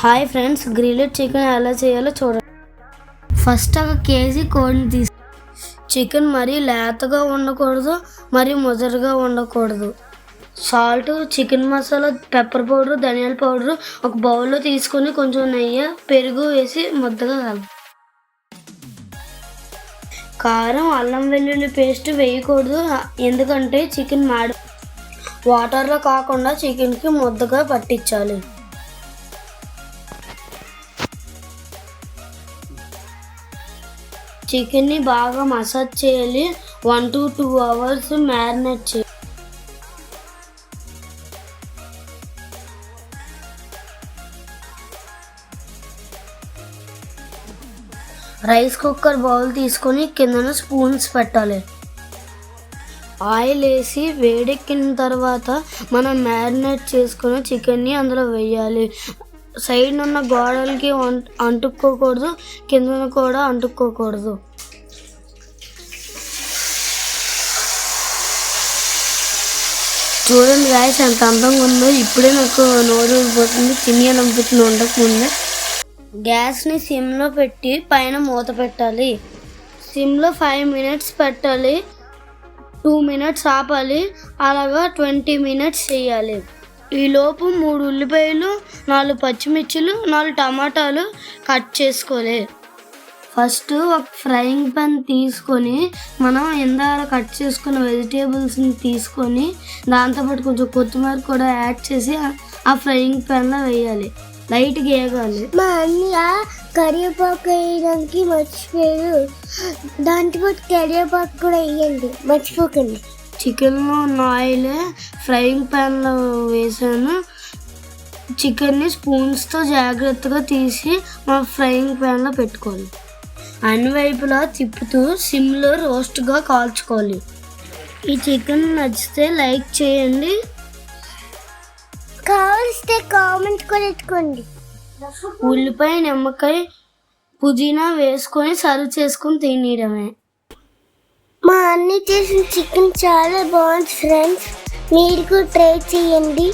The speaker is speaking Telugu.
హాయ్ ఫ్రెండ్స్, గ్రిల్లెడ్ చికెన్ ఎలా చేయాలో చూడండి. ఫస్ట్ ఒక కేజీ కోడిని తీసి చికెన్ మరీ లేతగా ఉండకూడదు, మరీ ముదరగా ఉండకూడదు. Salt, chicken masala, pepper powder, ధనియాల పౌడర్ ఒక బౌల్లో తీసుకొని కొంచెం నెయ్యి, పెరుగు వేసి ముద్దగా కలపాలి. కారం, అల్లం వెల్లుల్లి పేస్ట్ వేయకూడదు, ఎందుకంటే చికెన్ వాటర్లో కాకుండా చికెన్కి ముద్దగా పట్టించాలి. చికెన్ని బాగా మసాజ్ చేయాలి. 1 to 2 hours మ్యారినేట్ చేయాలి. రైస్ కుక్కర్ బౌల్ తీసుకొని కిందన స్పూన్స్ పెట్టాలి. ఆయిల్ వేసి వేడెక్కిన తర్వాత మనం మ్యారినేట్ చేసుకున్న చికెన్ని అందులో వేయాలి. సైడ్ ఉన్న గోడలకి అంటుకోకూడదు, కిందన కూడా అంటుకోకూడదు. చూడండి గాయస్, ఎంత అందంగా ఉందో. ఇప్పుడే నాకు నోరు పోతుంది, తినేయాలనిపిస్తుంది ఉండకముందే. గ్యాస్ని సిమ్లో పెట్టి పైన మూత పెట్టాలి. సిమ్లో 5 minutes పెట్టాలి, 2 minutes ఆపాలి. అలాగా 20 minutes చేయాలి. ఈలోపు 3 ఉల్లిపాయలు, 4 పచ్చిమిర్చిలు, 4 టమాటాలు కట్ చేసుకోవాలి. ఫస్ట్ ఒక ఫ్రైయింగ్ పాన్ తీసుకొని మనం ఇందాక కట్ చేసుకున్న వెజిటేబుల్స్ని తీసుకొని దాంతోపాటు కొంచెం కొత్తిమీర కూడా యాడ్ చేసి ఆ ఫ్రైయింగ్ ప్యాన్లో వేయాలి. లైట్గా వేగాలి. మా అన్నయ్య కరివేపాకు వేయడానికి మర్చిపోయారు, దాంతోపాటు కరివేపాకు కూడా వేయండి, మర్చిపోకండి. చికెన్లో ఉన్న ఆయిల్ ఫ్రైయింగ్ ప్యాన్లో వేసాను. చికెన్ని స్పూన్స్తో జాగ్రత్తగా తీసి మా ఫ్రైయింగ్ ప్యాన్లో పెట్టుకోవాలి. అన్ని వైపులా తిప్పుతూ సిమ్లో రోస్ట్గా కాల్చుకోవాలి. ఈ చికెన్ నచ్చితే లైక్ చేయండి, కావలిస్తే కామెంట్ కూడా పెట్టుకోండి. ఉల్లిపాయ, నిమ్మకాయ, పుదీనా వేసుకొని సర్వ్ చేసుకొని తినేయడమే. మా అన్ని చేసిన చికెన్ చాలా బాగుంది ఫ్రెండ్స్, మీరు కూడా ట్రై చేయండి.